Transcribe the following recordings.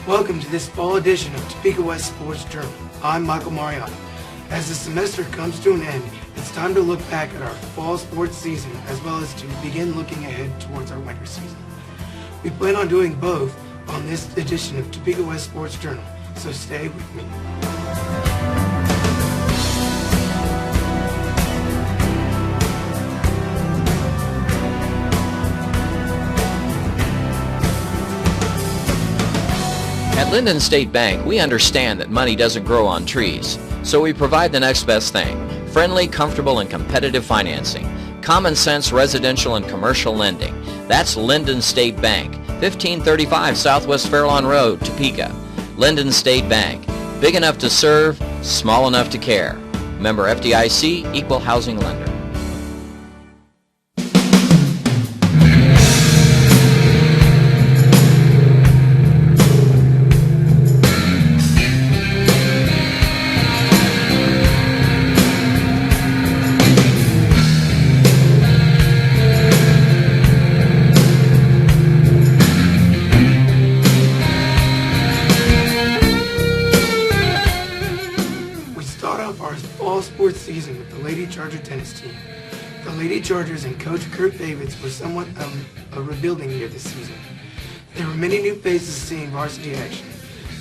Welcome to this fall edition of Topeka West Sports Journal. I'm Michael Mariano. As the semester comes to an end, it's time to look back at our fall sports season as well as to begin looking ahead towards our winter season. We plan on doing both on this edition of Topeka West Sports Journal, so stay with me. At Linden State Bank, we understand that money doesn't grow on trees, so we provide the next best thing: friendly, comfortable, and competitive financing. Common sense residential and commercial lending. That's Linden State Bank, 1535 Southwest Fairlawn Road, Topeka. Linden State Bank, big enough to serve, small enough to care. Member FDIC, Equal Housing Lender. Fall sports season with the Lady Charger tennis team. The Lady Chargers and Coach Kurt Davids were somewhat a rebuilding year this season. There were many new faces seeing varsity action.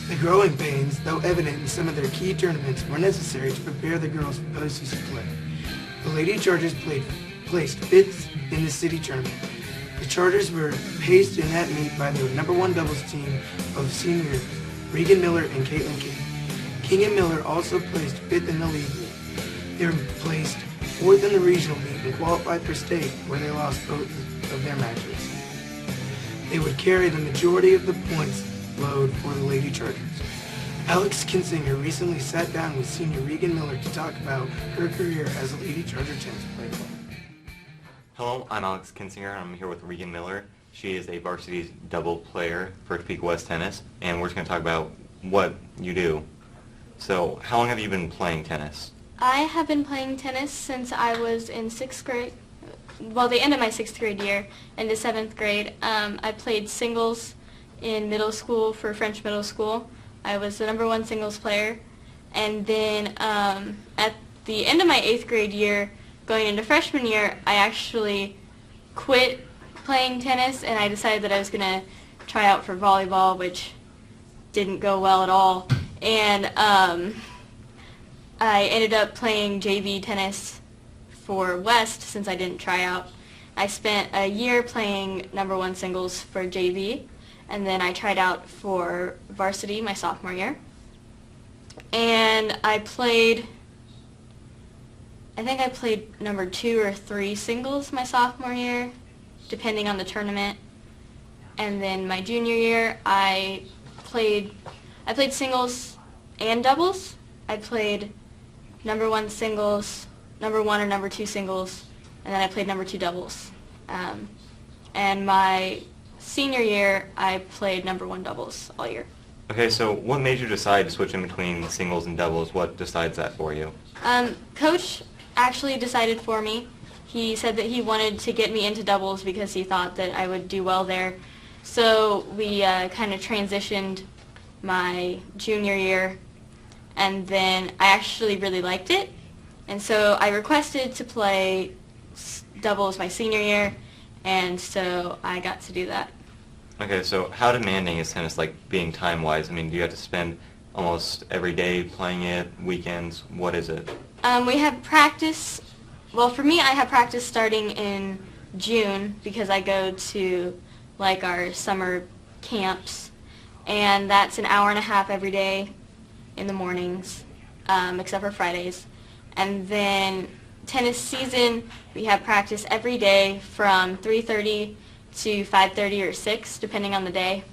The growing pains, though evident in some of their key tournaments, were necessary to prepare the girls for postseason play. The Lady Chargers placed fifth in the city tournament. The Chargers were paced in that meet by their number one doubles team of seniors Regan Miller and Caitlin King. King and Miller also placed fifth in the league meet. They were placed fourth in the regional meet and qualified for state, where they lost both of their matches. They would carry the majority of the points load for the Lady Chargers. Alex Kinsinger recently sat down with senior Regan Miller to talk about her career as a Lady Charger tennis player. Hello, I'm Alex Kinsinger. I'm here with Regan Miller. She is a varsity double player for Topeka West Tennis, and we're just going to talk about what you do. So, how long have you been playing tennis? I have been playing tennis since I was in 6th grade, well, the end of my 6th grade year, into 7th grade. I played singles in middle school for French middle school. I was the number one singles player. And then at the end of my 8th grade year, going into freshman year, I actually quit playing tennis and I decided that I was going to try out for volleyball, which didn't go well at all. And I ended up playing JV tennis for West since I didn't try out. I spent a year playing number one singles for JV, and then I tried out for varsity my sophomore year. And I think I played number 2 or 3 singles my sophomore year, depending on the tournament. And then my junior year, I played singles and doubles. I played number 1 singles, number 1 or number 2 singles, and then I played number 2 doubles. And my senior year, I played number 1 doubles all year. Okay, so what made you decide to switch in between singles and doubles? What decides that for you? Coach actually decided for me. He said that he wanted to get me into doubles because he thought that I would do well there. So we kind of transitioned my junior year, and then I actually really liked it. And so I requested to play doubles my senior year, and so I got to do that. Okay, so how demanding is tennis, like being time-wise? I mean, do you have to spend almost every day playing it, weekends? What is it? We have practice. Well, for me, I have practice starting in June because I go to like our summer camps, and that's an hour and a half every day in the mornings, except for Fridays. And then tennis season, we have practice every day from 3:30 to 5:30 or 6, depending on the day.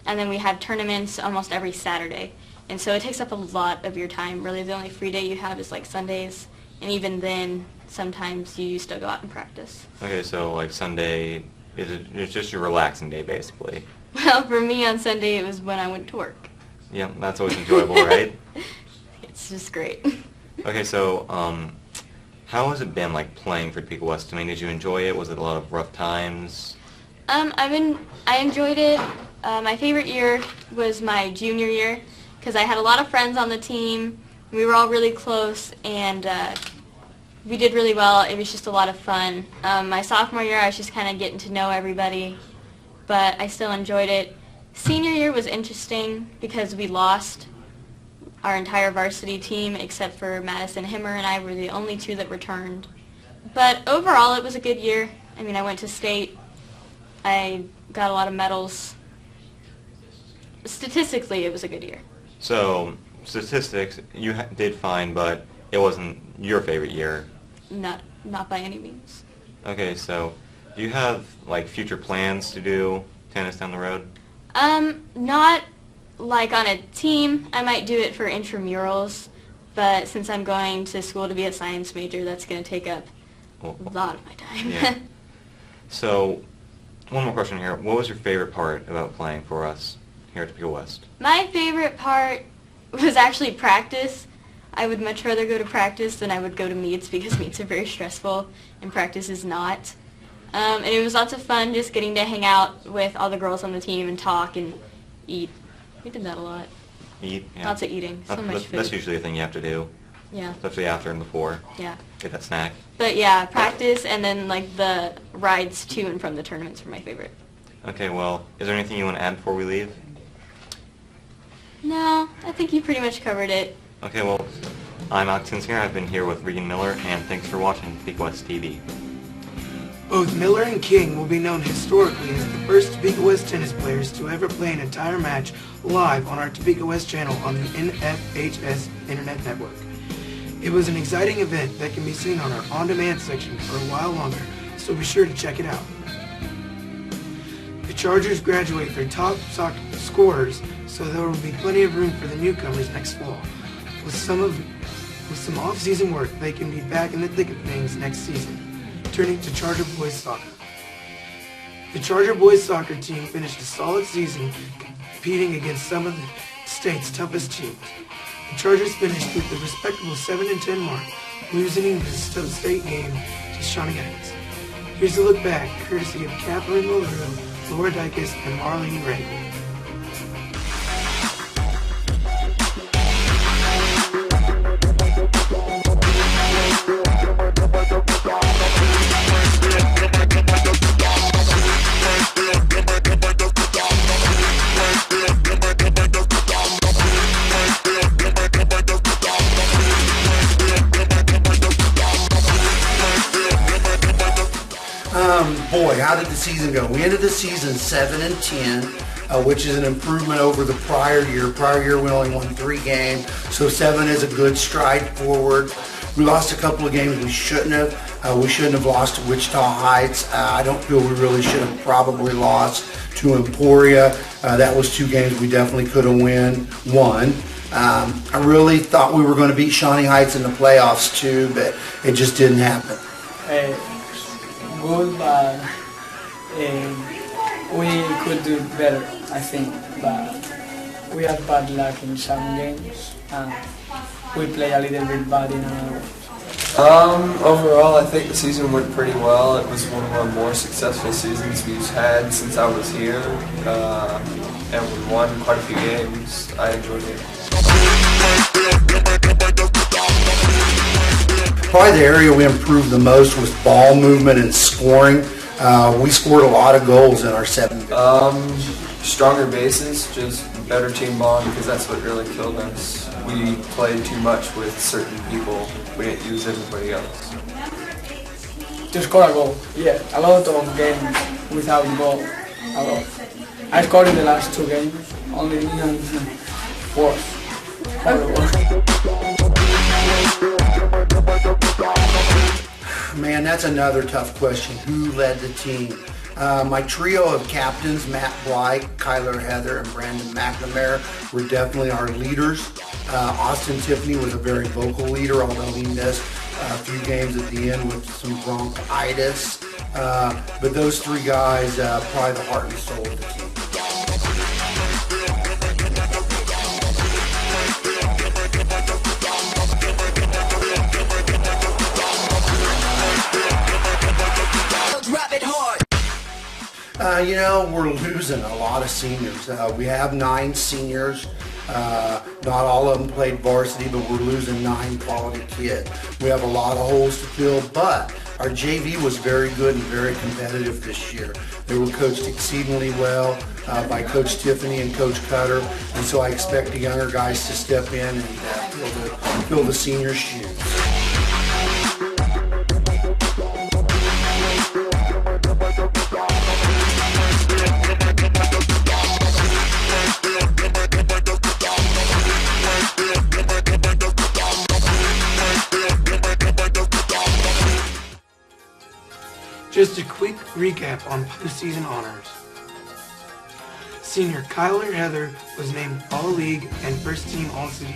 And then we have tournaments almost every Saturday. And so it takes up a lot of your time. Really, the only free day you have is like Sundays. And even then, sometimes you still go out and practice. Okay, so like Sunday, it's just your relaxing day, basically. Well, for me on Sunday, it was when I went to work. Yeah, that's always enjoyable, right? It's just great. Okay, so how has it been like playing for Topeka West? I mean, did you enjoy it? Was it a lot of rough times? I enjoyed it. My favorite year was my junior year because I had a lot of friends on the team. We were all really close, and we did really well. It was just a lot of fun. My sophomore year, I was just kind of getting to know everybody, but I still enjoyed it. Senior year was interesting because we lost our entire varsity team except for Madison Himmer, and I were the only two that returned. But overall, it was a good year. I mean, I went to state. I got a lot of medals. Statistically, it was a good year. So, statistics, you did fine, but it wasn't your favorite year. Not by any means. Okay, so do you have like future plans to do tennis down the road? Not like on a team. I might do it for intramurals, but since I'm going to school to be a science major, that's going to take up a lot of my time. Yeah. So, one more question here. What was your favorite part about playing for us here at Topeka West? My favorite part was actually practice. I would much rather go to practice than I would go to meets because meets are very stressful and practice is not. And it was lots of fun just getting to hang out with all the girls on the team and talk and eat. We did that a lot. Eat? Yeah. Lots of eating. So much food. That's usually a thing you have to do. Yeah. Especially after and before. Yeah. Get that snack. But yeah, practice and then like the rides to and from the tournaments were my favorite. Okay, well, is there anything you want to add before we leave? No, I think you pretty much covered it. Okay, well, I'm Alex Kinsinger. I've been here with Regan Miller, and thanks for watching Topeka West TV. Both Miller and King will be known historically as the first Topeka West tennis players to ever play an entire match live on our Topeka West channel on the NFHS Internet Network. It was an exciting event that can be seen on our on-demand section for a while longer, so be sure to check it out. The Chargers graduate their top scorers, so there will be plenty of room for the newcomers next fall. With some off-season work, they can be back in the thick of things next season. Turning to Charger Boys Soccer. The Charger Boys Soccer team finished a solid season competing against some of the state's toughest teams. The Chargers finished with the respectable 7-10 mark, losing the state game to Shawnee Heights. Here's a look back, courtesy of Catherine Mulgrew, Laura Dykus, and Marlene Ray. Boy, how did the season go? We ended the season 7-10, which is an improvement over the prior year. Prior year we only won 3 games, so 7 is a good stride forward. We lost a couple of games we shouldn't have. We shouldn't have lost to Wichita Heights. I don't feel we really should have probably lost to Emporia. That was 2 games we definitely could have won. I really thought we were going to beat Shawnee Heights in the playoffs too, but it just didn't happen. Good, but we could do better, I think. But We had bad luck in some games, and we play a little bit bad in another. Overall, I think the season went pretty well. It was one of our more successful seasons we've had since I was here, and we won quite a few games. I enjoyed it. Probably the area we improved the most was ball movement and scoring. We scored a lot of goals in our 7 games. Stronger bases, just better team bond, because that's what really killed us. We played too much with certain people. We didn't use everybody else. To score a goal, yeah. A lot of games without goal. A lot. I scored in the last 2 games, only in 4. Man, that's another tough question. Who led the team? My trio of captains, Matt Blythe, Kyler Heather, and Brandon McNamara, were definitely our leaders. Austin Tiffany was a very vocal leader, although he missed a few games at the end with some bronchitis. But those 3 guys, probably the heart and soul of the team. You know, we're losing a lot of seniors. We have 9 seniors. Not all of them played varsity, but we're losing 9 quality kids. We have a lot of holes to fill, but our JV was very good and very competitive this year. They were coached exceedingly well by Coach Tiffany and Coach Cutter, and so I expect the younger guys to step in and fill the senior shoes. Just a quick recap on postseason honors. Senior Kyler Heather was named All-League and First Team All-City.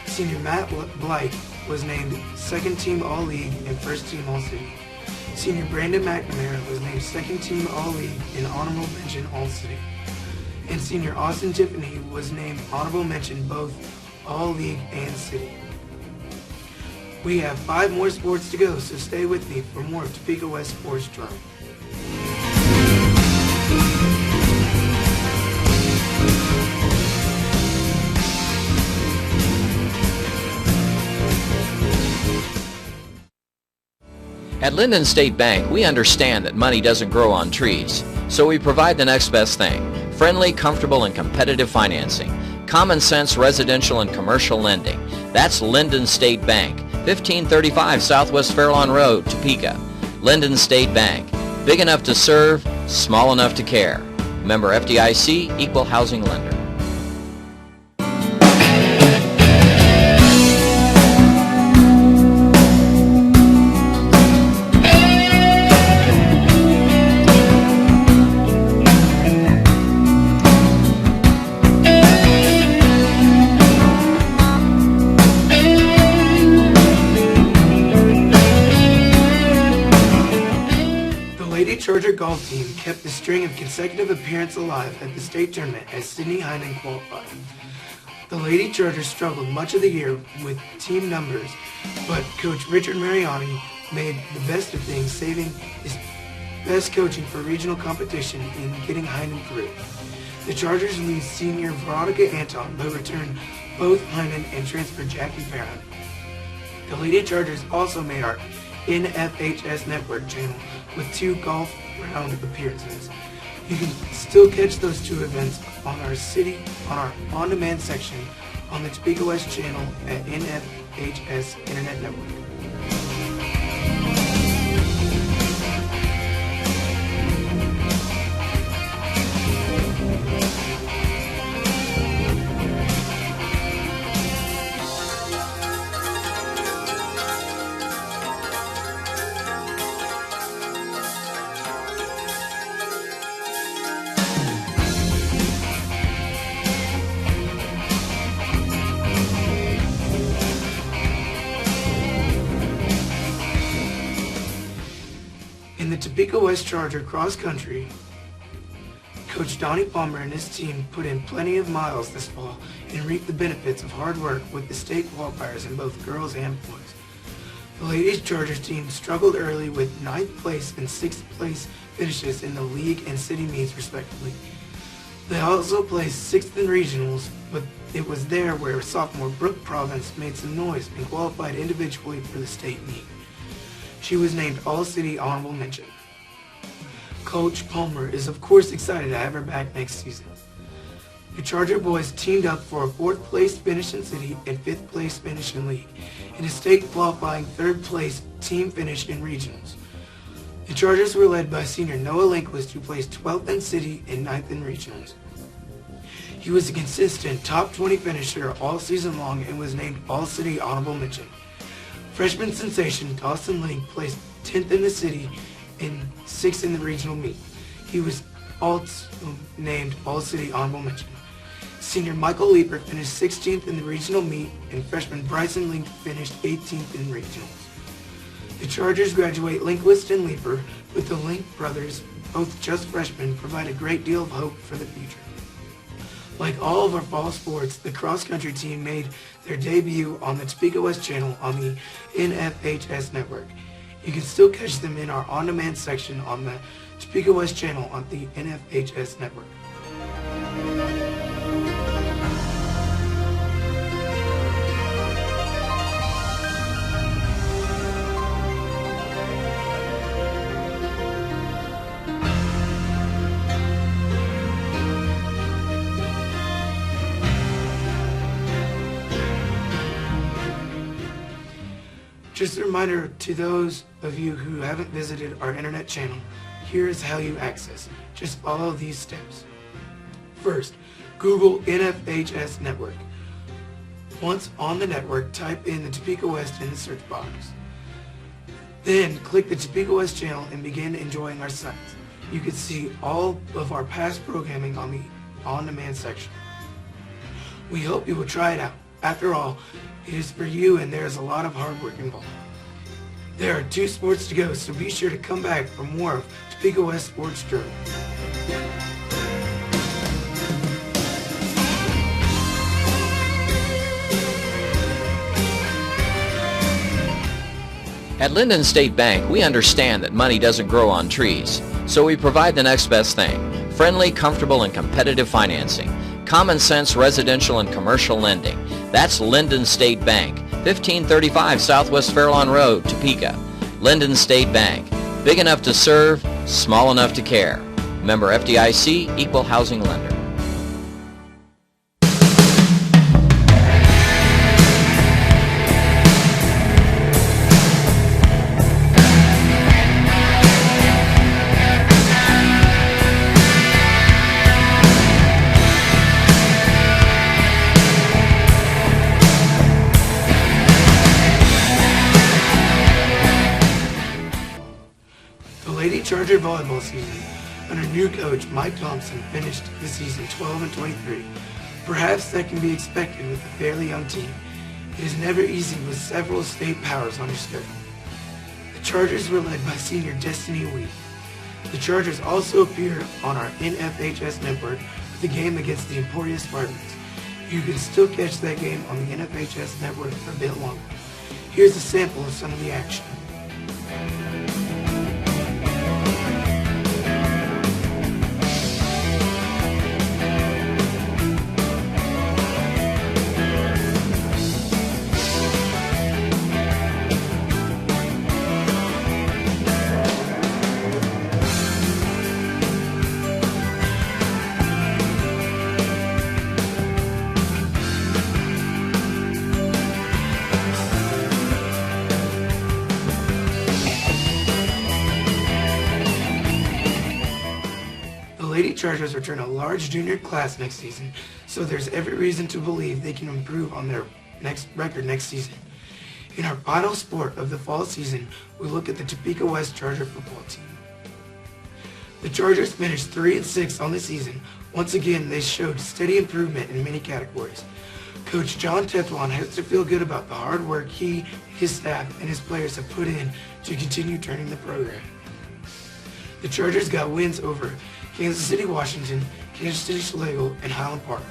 Senior Matt Blythe was named Second Team All-League and First Team All-City. Senior Brandon McNamara was named Second Team All-League and Honorable Mention All-City. And Senior Austin Tiffany was named Honorable Mention both All-League and City. We have 5 more sports to go, so stay with me for more of Topeka West Sports Drum. At Linden State Bank, we understand that money doesn't grow on trees, so we provide the next best thing: friendly, comfortable, and competitive financing. Common sense residential and commercial lending. That's Linden State Bank, 1535 Southwest Fairlawn Road, Topeka. Linden State Bank. Big enough to serve, small enough to care. Member FDIC, Equal Housing Lender. Charger golf team kept the string of consecutive appearances alive at the state tournament as Sydney Hyman qualified. The Lady Chargers struggled much of the year with team numbers, but Coach Richard Mariani made the best of things, saving his best coaching for regional competition in getting Hyman through. The Chargers lose senior Veronica Anton, but return both Hyman and transfer Jackie Farron. The Lady Chargers also made our NFHS network channel with 2 golf round appearances. You can still catch those 2 events on our on-demand section on the Topeka West channel at NFHS Internet Network. In the Topeka West Charger cross country, Coach Donnie Palmer and his team put in plenty of miles this fall and reaped the benefits of hard work with the state qualifiers in both girls and boys. The ladies Chargers team struggled early with 9th place and 6th place finishes in the league and city meets respectively. They also placed 6th in regionals, but it was there where sophomore Brooke Province made some noise and qualified individually for the state meet. She was named All-City Honorable Mention. Coach Palmer is of course excited to have her back next season. The Charger boys teamed up for a 4th place finish in city and 5th place finish in league, and a state qualifying 3rd place team finish in regionals. The Chargers were led by senior Noah Linquist, who placed 12th in city and 9th in regionals. He was a consistent top 20 finisher all season long and was named All-City Honorable Mention. Freshman sensation Dawson Link placed 10th in the city and 6th in the regional meet. He was also named All-City Honorable Mention. Senior Michael Leeper finished 16th in the regional meet, and freshman Bryson Link finished 18th in regionals. The Chargers graduate Linquist and Leeper, with the Link brothers, both just freshmen, provide a great deal of hope for the future. Like all of our fall sports, the cross-country team made their debut on the Topeka West channel on the NFHS network. You can still catch them in our on-demand section on the Topeka West channel on the NFHS network. Just a reminder to those of you who haven't visited our internet channel, here is how you access it. Just follow these steps. First, Google NFHS Network. Once on the network, type in the Topeka West in the search box. Then click the Topeka West channel and begin enjoying our sites. You can see all of our past programming on the on-demand section. We hope you will try it out. After all, it is for you and there is a lot of hard work involved. There are 2 sports to go, so be sure to come back for more of Topeka West Sports Journal. At Linden State Bank, we understand that money doesn't grow on trees, so we provide the next best thing: friendly, comfortable, and competitive financing. Common sense residential and commercial lending. That's Linden State Bank, 1535 Southwest Fairlawn Road, Topeka. Linden State Bank. Big enough to serve, small enough to care. Member FDIC, Equal Housing Lender. Charger volleyball season under new coach Mike Thompson finished the season 12-23. Perhaps that can be expected with a fairly young team. It is never easy with several state powers on your schedule. The Chargers were led by senior Destiny Weed. The Chargers also appeared on our NFHS network with the game against the Emporia Spartans. You can still catch that game on the NFHS network for a bit longer. Here's a sample of some of the action. Lady Chargers return a large junior class next season, so there's every reason to believe they can improve on their record next season. In our final sport of the fall season, we look at the Topeka West Charger football team. The Chargers finished 3-6 on the season. Once again, they showed steady improvement in many categories. Coach John Tetwan has to feel good about the hard work he, his staff, and his players have put in to continue turning the program. The Chargers got wins over Kansas City, Washington, Kansas City Schlegel, and Highland Park.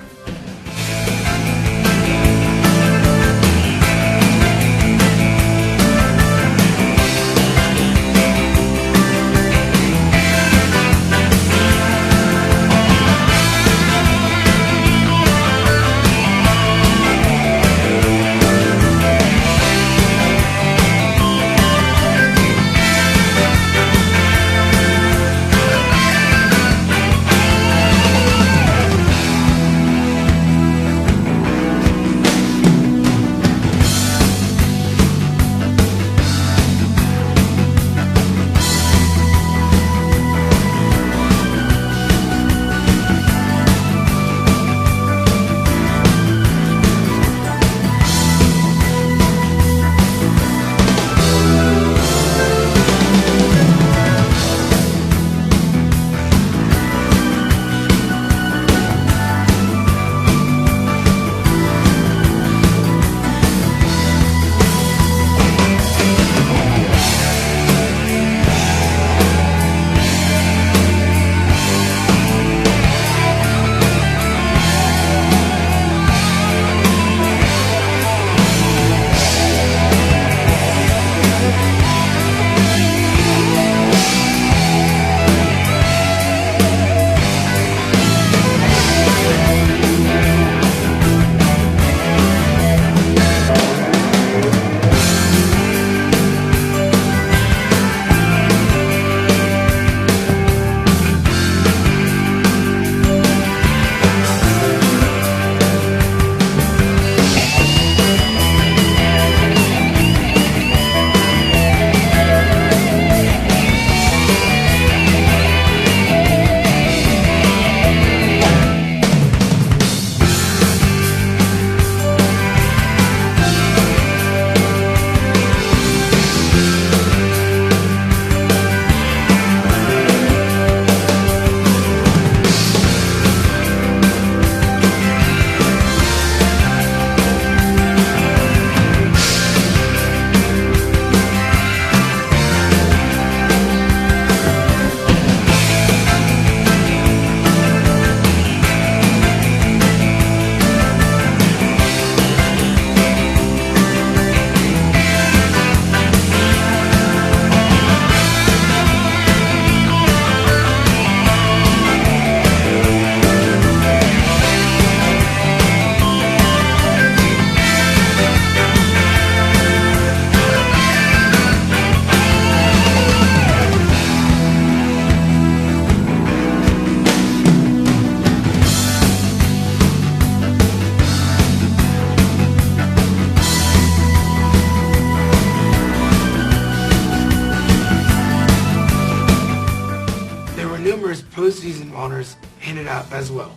Numerous postseason honors handed out as well.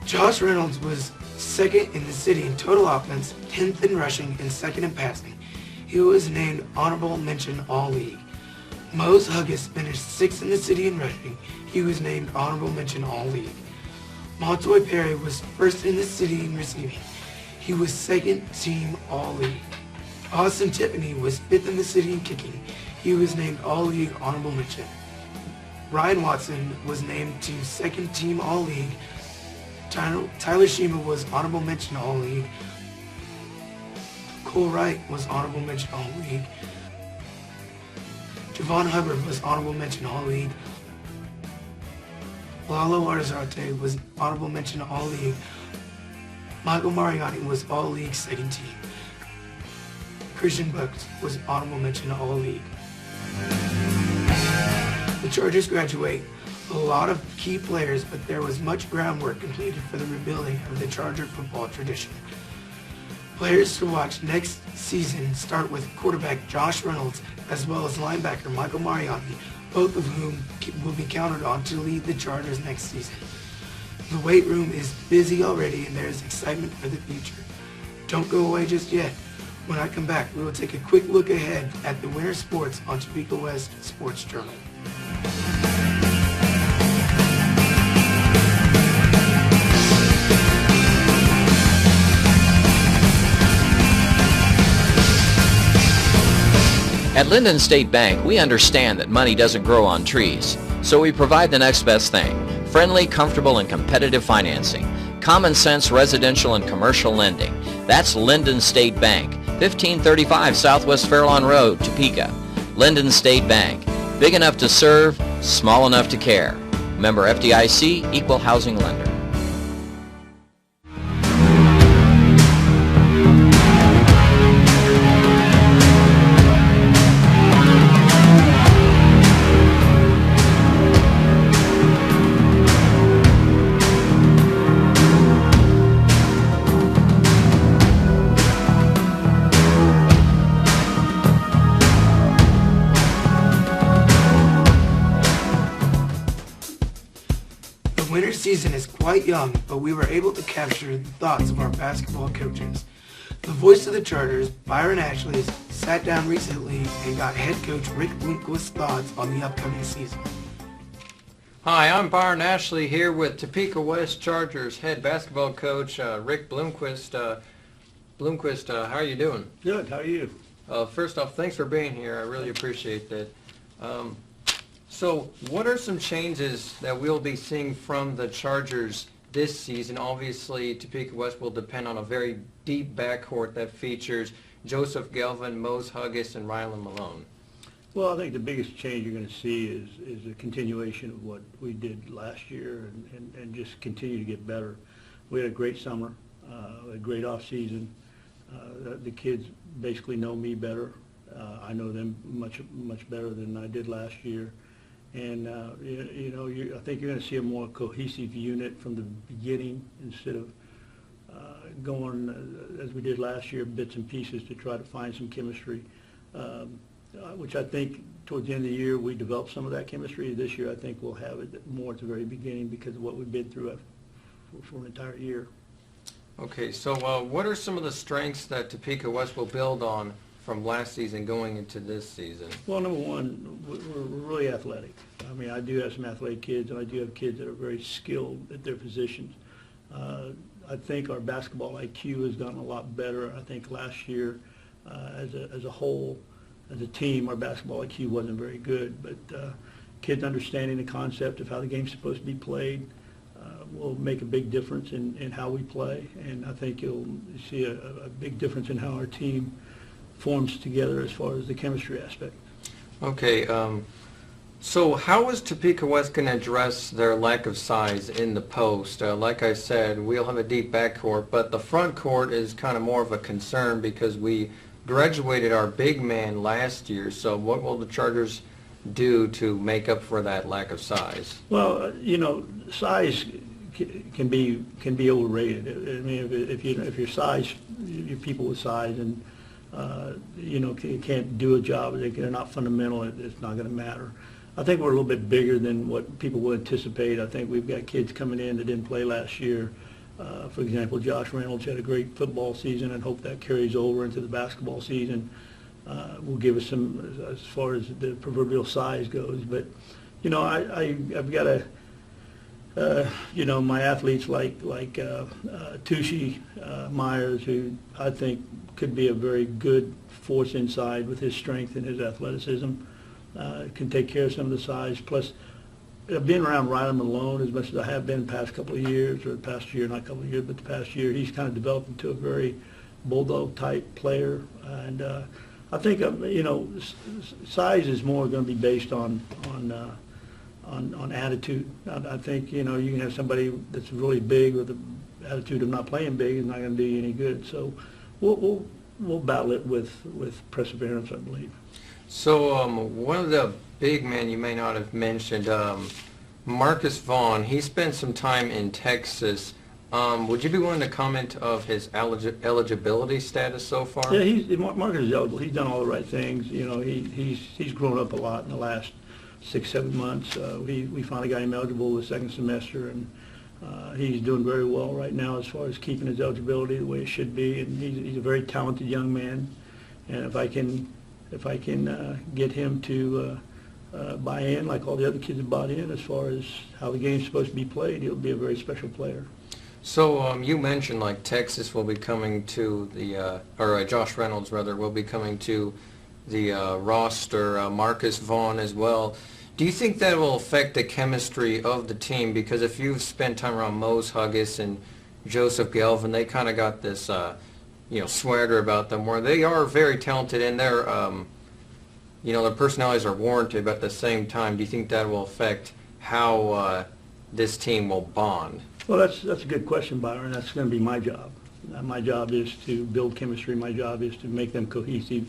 Josh Reynolds was second in the city in total offense, 10th in rushing, and second in passing. He was named Honorable Mention All-League. Mose Huggis finished 6th in the city in rushing. He was named Honorable Mention All-League. Montoy Perry was 1st in the city in receiving. He was 2nd team All-League. Austin Tiffany was 5th in the city in kicking. He was named All-League Honorable Mention. Ryan Watson was named to 2nd team All-League. Tyler Shima was Honorable Mention All-League. Cole Wright was Honorable Mention All-League. Javon Hubbard was Honorable Mention All-League. Lalo Arzate was Honorable Mention All-League. Michael Mariani was All-League 2nd team. Christian Bucks was Honorable Mention All-League. The Chargers graduate a lot of key players, but there was much groundwork completed for the rebuilding of the Charger football tradition. Players to watch next season start with quarterback Josh Reynolds as well as linebacker Michael Mariani, both of whom will be counted on to lead the Chargers next season. The weight room is busy already and there is excitement for the future. Don't go away just yet. When I come back, we will take a quick look ahead at the winter sports on Topeka West Sports Journal. At Linden State Bank, we understand that money doesn't grow on trees, so we provide the next best thing. Friendly, comfortable, and competitive financing. Common sense residential and commercial lending. That's Linden State Bank, 1535 Southwest Fairlawn Road, Topeka. Linden State Bank. Big enough to serve, small enough to care. Member FDIC, Equal Housing Lender. The winter season is quite young, but we were able to capture the thoughts of our basketball coaches. The voice of the Chargers, Byron Ashley, sat down recently and got head coach Rick Bloomquist's thoughts on the upcoming season. Hi, I'm Byron Ashley here with Topeka West Chargers head basketball coach Rick Bloomquist. How are you doing? Good. How are you? First off, thanks for being here. I really appreciate that. So what are some changes that we'll be seeing from the Chargers this season? Obviously, Topeka West will depend on a very deep backcourt that features Joseph Galvin, Mose Huggis, and Rylan Malone. Well, I think the biggest change you're going to see is a continuation of what we did last year and just continue to get better. We had a great summer, a great off season. The kids basically know me better. I know them much better than I did last year. And, I think you're going to see a more cohesive unit from the beginning instead of going, as we did last year, bits and pieces to try to find some chemistry, which I think towards the end of the year we developed some of that chemistry. This year I think we'll have it more at the very beginning because of what we've been through for an entire year. Okay, so what are some of the strengths that Topeka West will build on from last season going into this season? Well, number one, we're really athletic. I mean, I do have some athletic kids, and I do have kids that are very skilled at their positions. I think our basketball IQ has gotten a lot better. I think last year, as a whole, as a team, our basketball IQ wasn't very good. But kids understanding the concept of how the game's supposed to be played will make a big difference in how we play. And I think you'll see a big difference in how our team forms together as far as the chemistry aspect. Okay, so how is Topeka West going to address their lack of size in the post? Like I said, we'll have a deep backcourt, but the front court is kind of more of a concern because we graduated our big man last year. So what will the Chargers do to make up for that lack of size? Well, size can be overrated. I mean, if your size, your people with size and can't do a job, they're not fundamental, it's not going to matter. I think we're a little bit bigger than what people will anticipate. I think we've got kids coming in that didn't play last year. For example, Josh Reynolds had a great football season and hope that carries over into the basketball season. Will give us some, as far as the proverbial size goes. But, I've got my athletes like Tushy Myers, who I think could be a very good force inside with his strength and his athleticism. Can take care of some of the size. Plus, being around Rylan Malone as much as I have been the past couple of years, or the past year, not couple of years, but the past year, he's kind of developed into a very bulldog-type player. And I think, size is more going to be based on attitude. I think, you can have somebody that's really big with the attitude of not playing big is not going to do you any good. So we'll battle it with perseverance, I believe. So one of the big men you may not have mentioned, Marcus Vaughn, he spent some time in Texas. Would you be willing to comment of his eligibility status so far? Yeah, Marcus is eligible. He's done all the right things. He's grown up a lot in the last 6-7 months. We finally got him eligible the second semester, and he's doing very well right now as far as keeping his eligibility the way it should be. And he's a very talented young man. And if I can get him to buy in like all the other kids have bought in as far as how the game's supposed to be played, he'll be a very special player. So you mentioned like Texas will be coming to the, Josh Reynolds rather, will be coming to the roster, Marcus Vaughn as well. Do you think that will affect the chemistry of the team? Because if you've spent time around Mose Huggis and Joseph Galvin, they kind of got this, swagger about them where they are very talented and their personalities are warranted, but at the same time, do you think that will affect how this team will bond? Well, that's a good question, Byron. That's going to be my job. My job is to build chemistry. My job is to make them cohesive.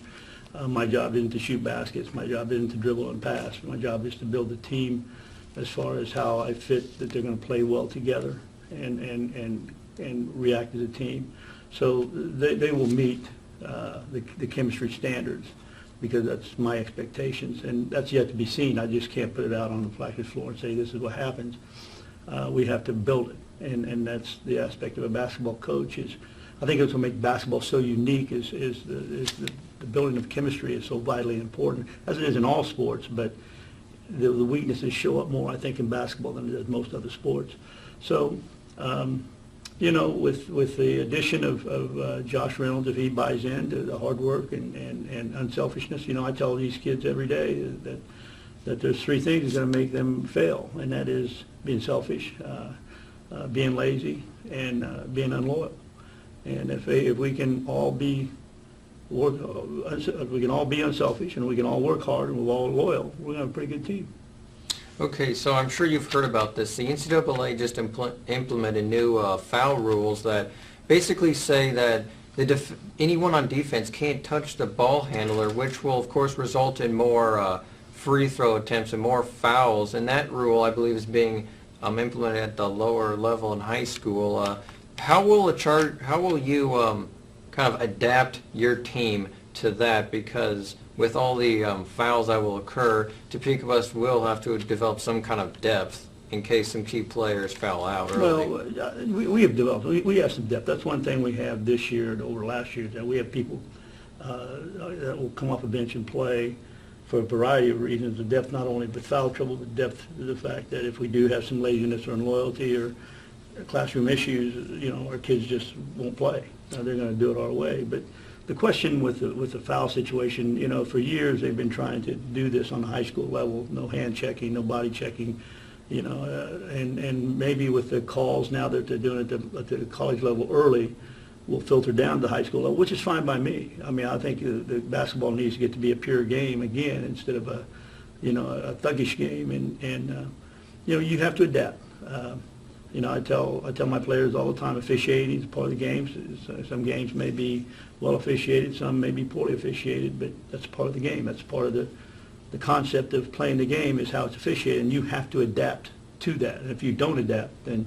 My job isn't to shoot baskets. My job isn't to dribble and pass. My job is to build a team as far as how I fit that they're going to play well together and react as a team. So they will meet the chemistry standards because that's my expectations, and that's yet to be seen. I just can't put it out on the practice floor and say this is what happens. We have to build it, and that's the aspect of a basketball coach. Is I think it's what makes basketball so unique is the building of chemistry is so vitally important, as it is in all sports, but the weaknesses show up more, I think, in basketball than it does most other sports. So, with the addition of Josh Reynolds, if he buys into the hard work and unselfishness, I tell these kids every day that there's three things that's going to make them fail, and that is being selfish, being lazy, and being unloyal. And if we can all be unselfish and we can all work hard and we're all loyal, we're going to have a pretty good team. Okay, so I'm sure you've heard about this. The NCAA just implemented new foul rules that basically say that anyone on defense can't touch the ball handler, which will, of course, result in more free throw attempts and more fouls. And that rule, I believe, is being implemented at the lower level in high school. How will you kind of adapt your team to that? Because with all the fouls that will occur, Topeka West will have to develop some kind of depth in case some key players foul out early. Well, we have developed. We have some depth. That's one thing we have this year and over last year, that we have people that will come off a bench and play for a variety of reasons. The depth, not only the foul trouble, the depth is the fact that if we do have some laziness or unloyalty or classroom issues, our kids just won't play. They're going to do it our way. But the question with the foul situation, for years they've been trying to do this on the high school level, no hand checking, no body checking, and maybe with the calls now that they're doing it at the college level early, will filter down to the high school level, which is fine by me. I mean, I think the basketball needs to get to be a pure game again instead of a thuggish game, and you have to adapt. I tell my players all the time, officiating is part of the games. Some games may be well officiated, some may be poorly officiated, but that's part of the game. That's part of the concept of playing the game is how it's officiated, and you have to adapt to that. And if you don't adapt, then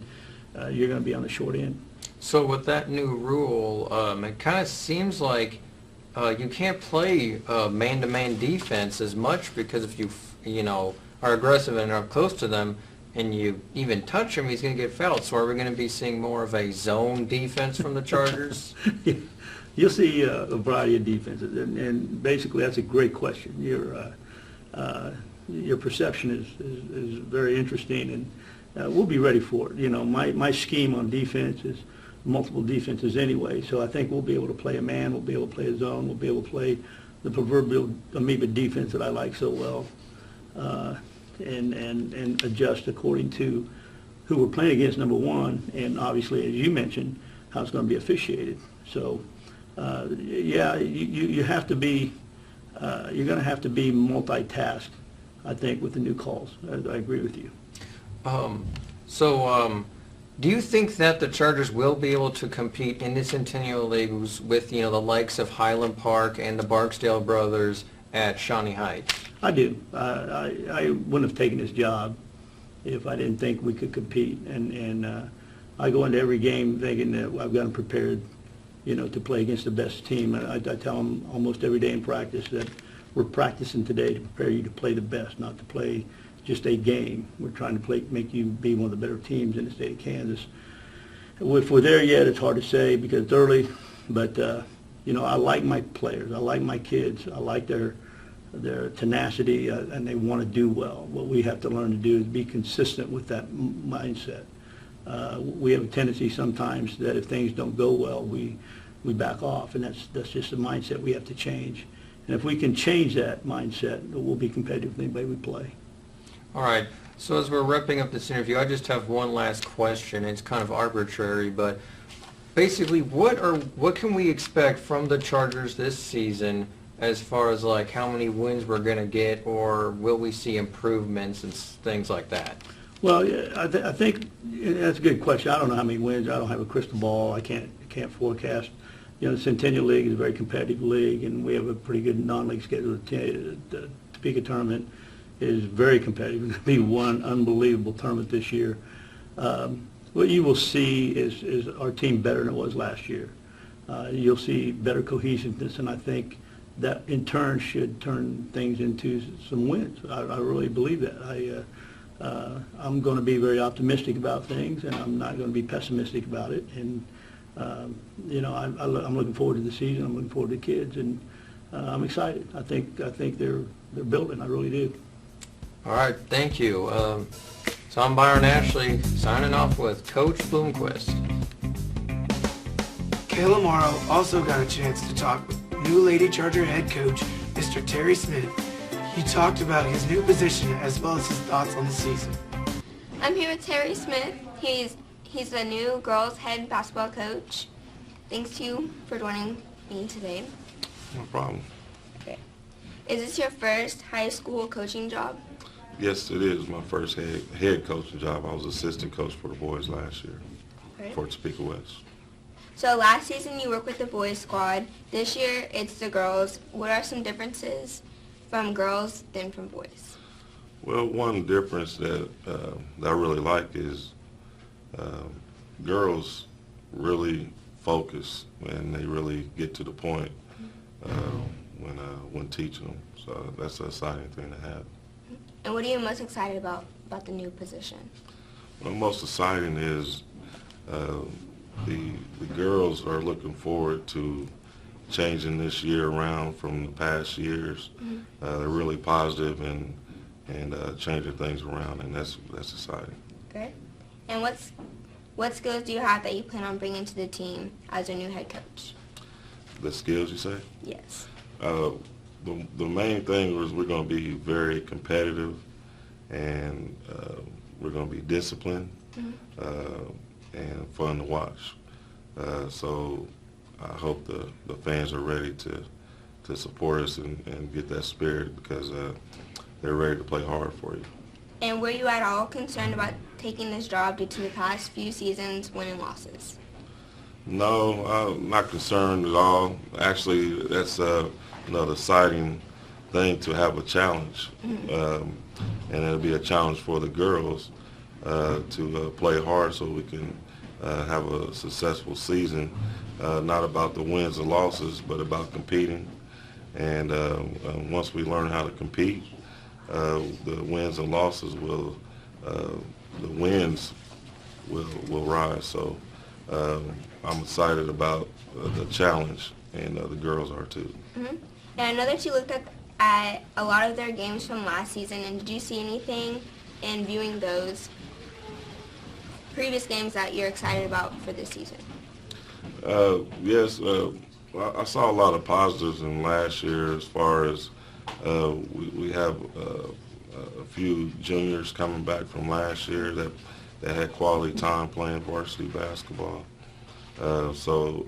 you're going to be on the short end. So with that new rule, it kind of seems like you can't play man-to-man defense as much, because if you are aggressive and are close to them, and you even touch him, he's going to get fouled. So are we going to be seeing more of a zone defense from the Chargers? You'll see a variety of defenses, and basically that's a great question. Your perception is very interesting, and we'll be ready for it. My scheme on defense is multiple defenses anyway, so I think we'll be able to play a man, we'll be able to play a zone, we'll be able to play the proverbial amoeba defense that I like so well. And adjust according to who we're playing against, number one, and obviously, as you mentioned, how it's going to be officiated. So, you have to be, you're going to have to be multitasked, I think, with the new calls. I agree with you. Do you think that the Chargers will be able to compete in the Centennial Leagues with, the likes of Highland Park and the Barksdale brothers at Shawnee Heights? I do. I wouldn't have taken this job if I didn't think we could compete. And I go into every game thinking that I've got them prepared, to play against the best team. I tell them almost every day in practice that we're practicing today to prepare you to play the best, not to play just a game. We're trying to make you be one of the better teams in the state of Kansas. If we're there yet, it's hard to say because it's early. But, I like my players. I like my kids. I like their tenacity, and they want to do well. What we have to learn to do is be consistent with that mindset. We have a tendency sometimes that if things don't go well, we back off, and that's just a mindset we have to change. And if we can change that mindset, we'll be competitive with anybody we play. All right. So as we're wrapping up this interview, I just have one last question. It's kind of arbitrary, but basically, what can we expect from the Chargers this season as far as like how many wins we're going to get, or will we see improvements and things like that? Well, yeah, I think that's a good question. I don't know how many wins. I don't have a crystal ball. I can't forecast. You know, the Centennial League is a very competitive league, and we have a pretty good non-league schedule. The Topeka tournament is very competitive. It's going to be one unbelievable tournament this year. What you will see is our team better than it was last year. You'll see better cohesiveness, and I think that in turn should turn things into some wins. I really believe that. I'm going to be very optimistic about things, and I'm not going to be pessimistic about it. And you know, I'm looking forward to the season. I'm looking forward to the kids, and I'm excited. I think they're building. I really do. All right, thank you. So I'm Byron Ashley, signing off with Coach Bloomquist. Kayla Morrow also got a chance to talk with new Lady Charger head coach, Mr. Terry Smith. He talked about his new position as well as his thoughts on the season. I'm here with Terry Smith. He's the new girls head basketball coach. Thanks to you for joining me today. No problem. Okay. Is this your first high school coaching job? Yes, it is my first head coaching job. I was assistant coach for the boys last year for Topeka West. So last season you worked with the boys squad. This year it's the girls. What are some differences from girls than from boys? Well, one difference that I really like is girls really focus and they really get to the point when teaching them. So that's an exciting thing to have. And what are you most excited about the new position? Well, most exciting is the girls are looking forward to changing this year around from the past years. They're really positive and changing things around, and that's exciting. Good. And what skills do you have that you plan on bringing to the team as a new head coach? The skills, you say? Yes. The main thing is we're going to be very competitive, and we're going to be disciplined and fun to watch. So I hope the fans are ready to support us and get that spirit because they're ready to play hard for you. And were you at all concerned about taking this job due to the past few seasons' win and losses? No, I'm not concerned at all. Actually, that's another exciting thing to have a challenge. And it'll be a challenge for the girls to play hard so we can have a successful season. Not about the wins and losses, but about competing. And once we learn how to compete, the wins and losses will rise. So I'm excited about the challenge, and the girls are too. And I know that you looked at a lot of their games from last season, and did you see anything in viewing those previous games that you're excited about for this season? Yes, I saw a lot of positives in last year as far as we have a few juniors coming back from last year that had quality time playing varsity basketball. So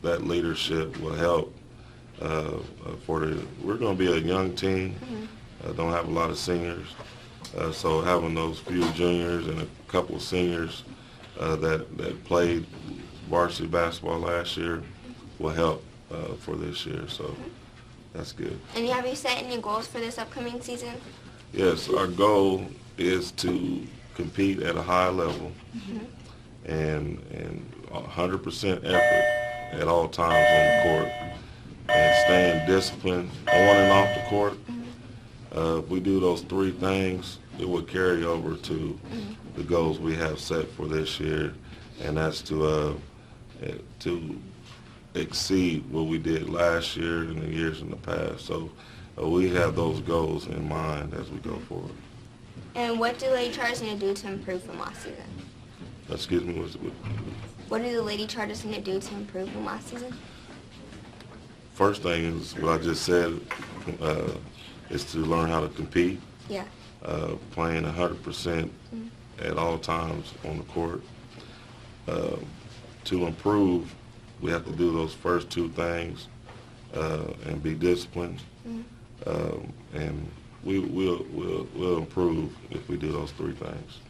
that leadership will help. We're going to be a young team. Don't have a lot of seniors. So having those few juniors and a couple of seniors that played varsity basketball last year will help for this year. So that's good. And have you set any goals for this upcoming season? Yes, our goal is to compete at a high level and 100% effort at all times on the court and staying disciplined on and off the court. If we do those three things, it will carry over to the goals we have set for this year, and that's to exceed what we did last year and the years in the past. So we have those goals in mind as we go forward. And what do Lady Chargers need to do to improve from last season? Excuse me, what do the Lady Chargers need to do to improve from last season? First thing is what I just said, is to learn how to compete. Yeah. playing 100% at all times on the court. To improve, we have to do those first two things and be disciplined. And we'll improve if we do those three things.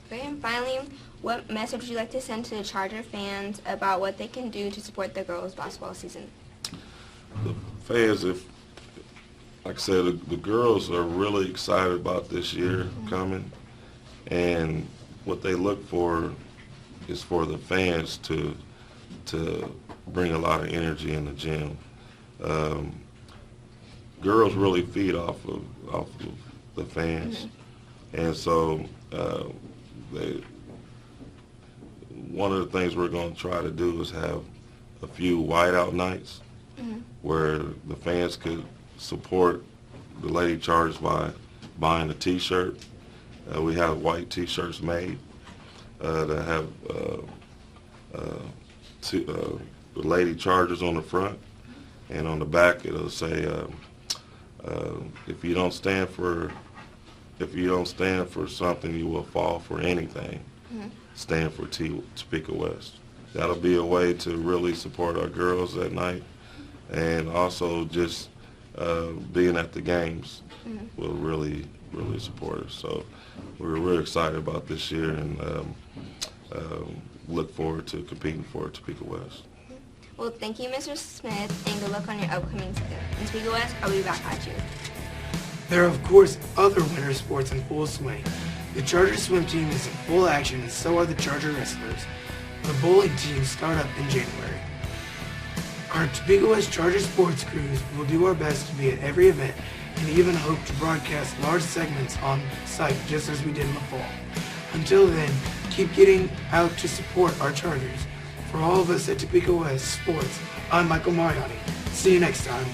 Great. And finally, what message would you like to send to the Charger fans about what they can do to support the girls' basketball season? The fans, like I said, the girls are really excited about this year coming, and what they look for is for the fans to bring a lot of energy in the gym. Girls really feed off of the fans, and so one of the things we're going to try to do is have a few whiteout nights where the fans could support the Lady Chargers by buying a T-shirt. We have white T-shirts made that have the Lady Chargers on the front, and on the back it'll say, if you don't stand for something, you will fall for anything. Stand for Topeka West. That'll be a way to really support our girls that night, and also just being at the games will really support us. So we're really excited about this year, and look forward to competing for Topeka West. Well, thank you, Mr. Smith, and good luck on your upcoming season. In Topeka West, I'll be back at you. There are, of course, other winter sports in full swing. The Charger swim team is in full action, and so are the Charger wrestlers. The bowling teams start up in January. Our Topeka West Charger sports crews will do our best to be at every event and even hope to broadcast large segments on site just as we did in the fall. Until then, keep getting out to support our Chargers. For all of us at Topeka West Sports, I'm Michael Mariani. See you next time.